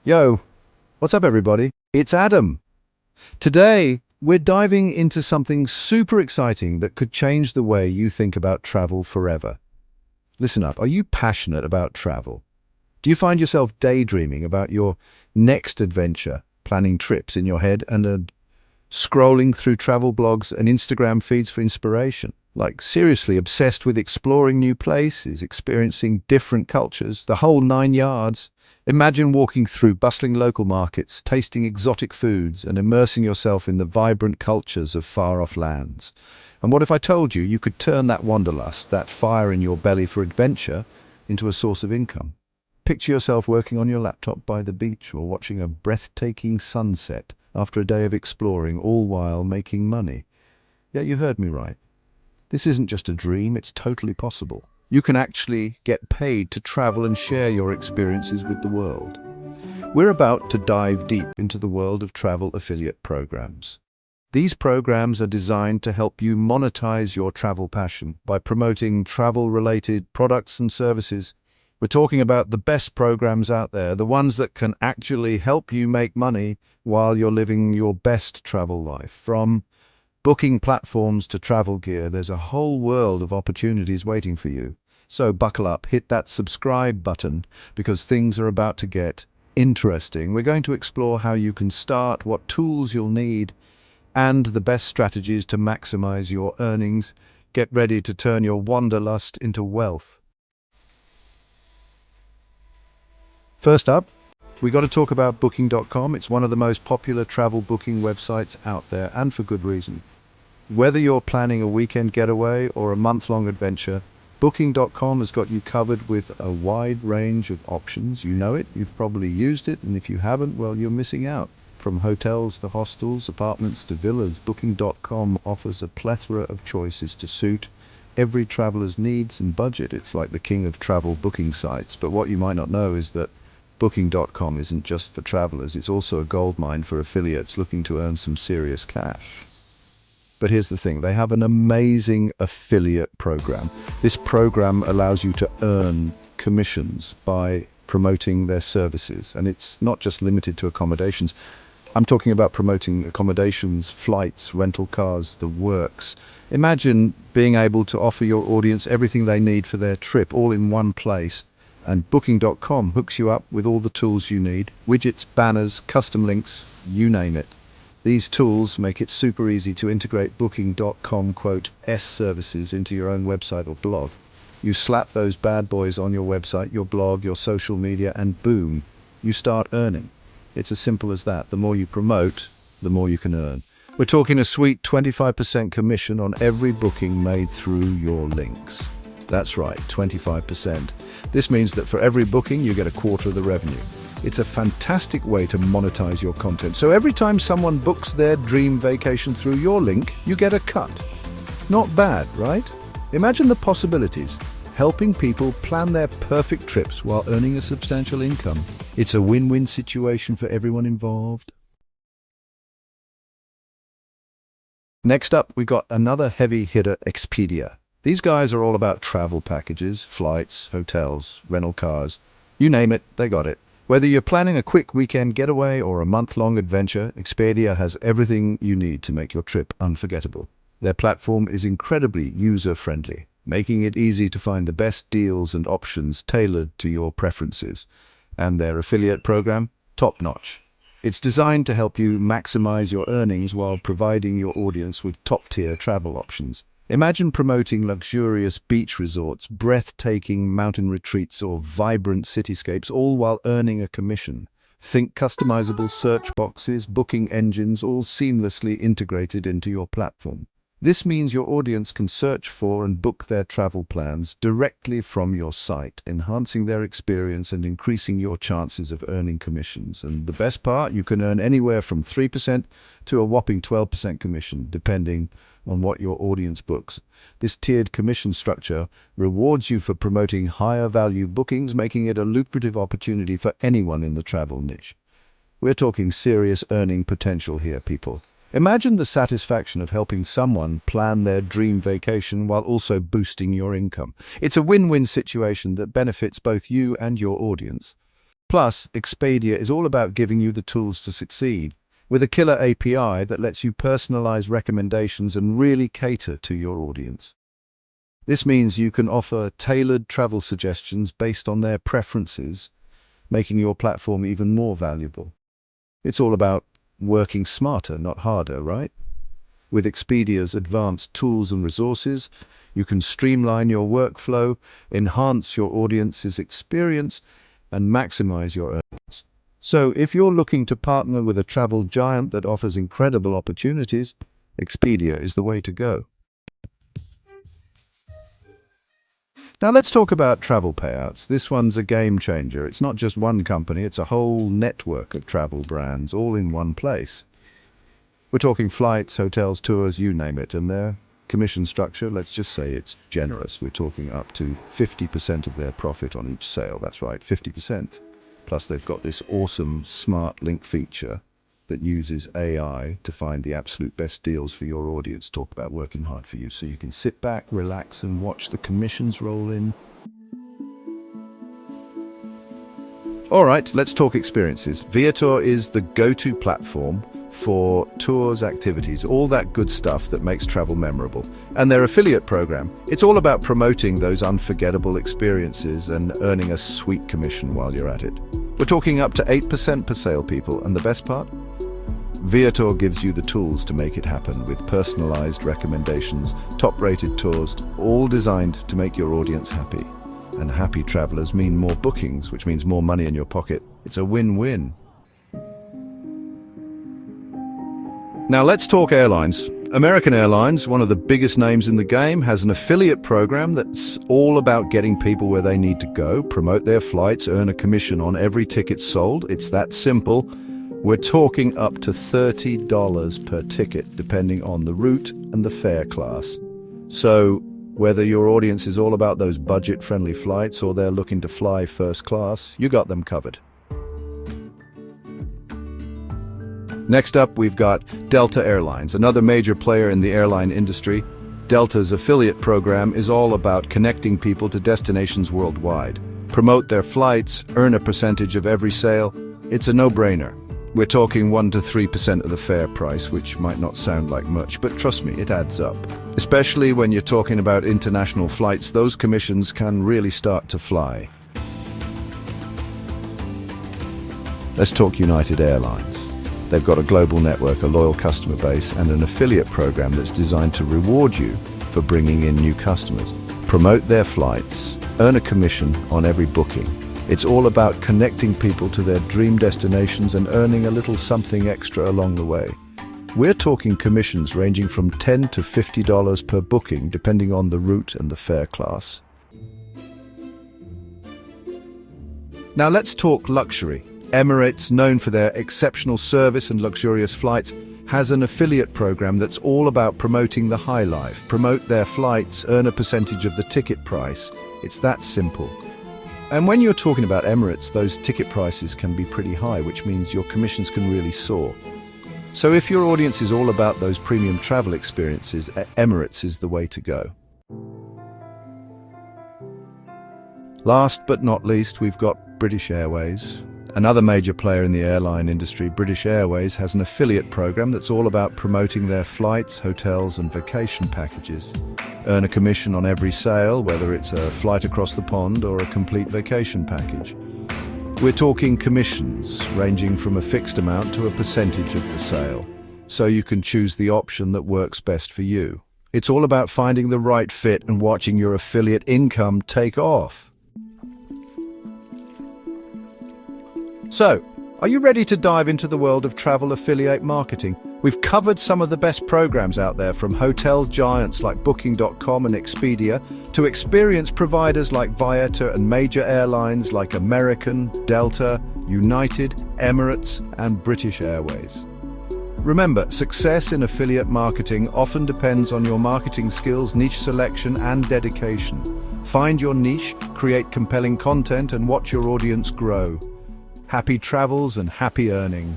Yo, what's up, everybody? It's Adam. Today, we're diving into something super exciting that could change the way you think about travel forever. Listen up, are you passionate about travel? Do you find yourself daydreaming about your next adventure, planning trips in your head and scrolling through travel blogs and Instagram feeds for inspiration? Like, seriously obsessed with exploring new places, experiencing different cultures, the whole nine yards? Imagine walking through bustling local markets, tasting exotic foods, and immersing yourself in the vibrant cultures of far-off lands. And what if I told you you could turn that wanderlust, that fire in your belly for adventure, into a source of income? Picture yourself working on your laptop by the beach or watching a breathtaking sunset after a day of exploring, all while making money. Yeah, you heard me right. This isn't just a dream, it's totally possible. You can actually get paid to travel and share your experiences with the world. We're about to dive deep into the world of travel affiliate programs. These programs are designed to help you monetize your travel passion by promoting travel-related products and services. We're talking about the best programs out there, the ones that can actually help you make money while you're living your best travel life. From booking platforms to travel gear, there's a whole world of opportunities waiting for you. So buckle up, hit that subscribe button, because things are about to get interesting. We're going to explore how you can start, what tools you'll need, and the best strategies to maximize your earnings. Get ready to turn your wanderlust into wealth. First up, we got to talk about Booking.com. It's one of the most popular travel booking websites out there, and for good reason. Whether you're planning a weekend getaway or a month-long adventure, Booking.com has got you covered with a wide range of options. You know it, you've probably used it, and if you haven't, well, you're missing out. From hotels to hostels, apartments to villas, Booking.com offers a plethora of choices to suit every traveler's needs and budget. It's like the king of travel booking sites. But what you might not know is that Booking.com isn't just for travelers, it's also a goldmine for affiliates looking to earn some serious cash. But here's the thing, they have an amazing affiliate program. This program allows you to earn commissions by promoting their services. And it's not just limited to accommodations. I'm talking about promoting accommodations, flights, rental cars, the works. Imagine being able to offer your audience everything they need for their trip, all in one place. And Booking.com hooks you up with all the tools you need, widgets, banners, custom links, you name it. These tools make it super easy to integrate Booking.com S services into your own website or blog. You slap those bad boys on your website, your blog, your social media, and boom, you start earning. It's as simple as that. The more you promote, the more you can earn. We're talking a sweet 25% commission on every booking made through your links. That's right, 25%. This means that for every booking, you get a quarter of the revenue. It's a fantastic way to monetize your content. So every time someone books their dream vacation through your link, you get a cut. Not bad, right? Imagine the possibilities. Helping people plan their perfect trips while earning a substantial income. It's a win-win situation for everyone involved. Next up, we got another heavy hitter, Expedia. These guys are all about travel packages, flights, hotels, rental cars. You name it, they got it. Whether you're planning a quick weekend getaway or a month-long adventure, Expedia has everything you need to make your trip unforgettable. Their platform is incredibly user-friendly, making it easy to find the best deals and options tailored to your preferences. And their affiliate program, top-notch. It's designed to help you maximize your earnings while providing your audience with top-tier travel options. Imagine promoting luxurious beach resorts, breathtaking mountain retreats, or vibrant cityscapes, all while earning a commission. Think customizable search boxes, booking engines, all seamlessly integrated into your platform. This means your audience can search for and book their travel plans directly from your site, enhancing their experience and increasing your chances of earning commissions. And the best part, you can earn anywhere from 3% to a whopping 12% commission, depending on what your audience books. This tiered commission structure rewards you for promoting higher value bookings, making it a lucrative opportunity for anyone in the travel niche. We're talking serious earning potential here, people. Imagine the satisfaction of helping someone plan their dream vacation while also boosting your income. It's a win-win situation that benefits both you and your audience. Plus, Expedia is all about giving you the tools to succeed, with a killer API that lets you personalize recommendations and really cater to your audience. This means you can offer tailored travel suggestions based on their preferences, making your platform even more valuable. It's all about working smarter, not harder, right? With Expedia's advanced tools and resources, you can streamline your workflow, enhance your audience's experience, and maximize your earnings. So, if you're looking to partner with a travel giant that offers incredible opportunities, Expedia is the way to go. Now let's talk about travel payouts. This one's a game changer. It's not just one company, it's a whole network of travel brands all in one place. We're talking flights, hotels, tours, you name it, and their commission structure, let's just say it's generous. We're talking up to 50% of their profit on each sale. That's right, 50%. Plus they've got this awesome smart link feature that uses AI to find the absolute best deals for your audience. Talk about working hard for you. So you can sit back, relax, and watch the commissions roll in. All right, let's talk experiences. Viator is the go-to platform for tours, activities, all that good stuff that makes travel memorable. And their affiliate program, it's all about promoting those unforgettable experiences and earning a sweet commission while you're at it. We're talking up to 8% per sale, people, and the best part? Viator gives you the tools to make it happen with personalized recommendations, top-rated tours, all designed to make your audience happy. And happy travelers mean more bookings, which means more money in your pocket. It's a win-win. Now let's talk airlines. American Airlines, one of the biggest names in the game, has an affiliate program that's all about getting people where they need to go, promote their flights, earn a commission on every ticket sold. It's that simple. We're talking up to $30 per ticket, depending on the route and the fare class. So, whether your audience is all about those budget-friendly flights or they're looking to fly first class, you got them covered. Next up, we've got Delta Airlines, another major player in the airline industry. Delta's affiliate program is all about connecting people to destinations worldwide. Promote their flights, earn a percentage of every sale. It's a no-brainer. We're talking 1 to 3% of the fare price, which might not sound like much, but trust me, it adds up. Especially when you're talking about international flights, those commissions can really start to fly. Let's talk United Airlines. They've got a global network, a loyal customer base, and an affiliate program that's designed to reward you for bringing in new customers. Promote their flights, earn a commission on every booking. It's all about connecting people to their dream destinations and earning a little something extra along the way. We're talking commissions ranging from $10 to $50 per booking, depending on the route and the fare class. Now let's talk luxury. Emirates, known for their exceptional service and luxurious flights, has an affiliate program that's all about promoting the high life. Promote their flights, earn a percentage of the ticket price. It's that simple. And when you're talking about Emirates, those ticket prices can be pretty high, which means your commissions can really soar. So if your audience is all about those premium travel experiences, Emirates is the way to go. Last but not least, we've got British Airways. Another major player in the airline industry. British Airways has an affiliate program that's all about promoting their flights, hotels, and vacation packages. Earn a commission on every sale, whether it's a flight across the pond or a complete vacation package. We're talking commissions ranging from a fixed amount to a percentage of the sale, so you can choose the option that works best for you. It's all about finding the right fit and watching your affiliate income take off. So, are you ready to dive into the world of travel affiliate marketing? We've covered some of the best programs out there, from hotel giants like Booking.com and Expedia to experience providers like Viator and major airlines like American, Delta, United, Emirates, and British Airways. Remember, success in affiliate marketing often depends on your marketing skills, niche selection, and dedication. Find your niche, create compelling content, and watch your audience grow. Happy travels and happy earning.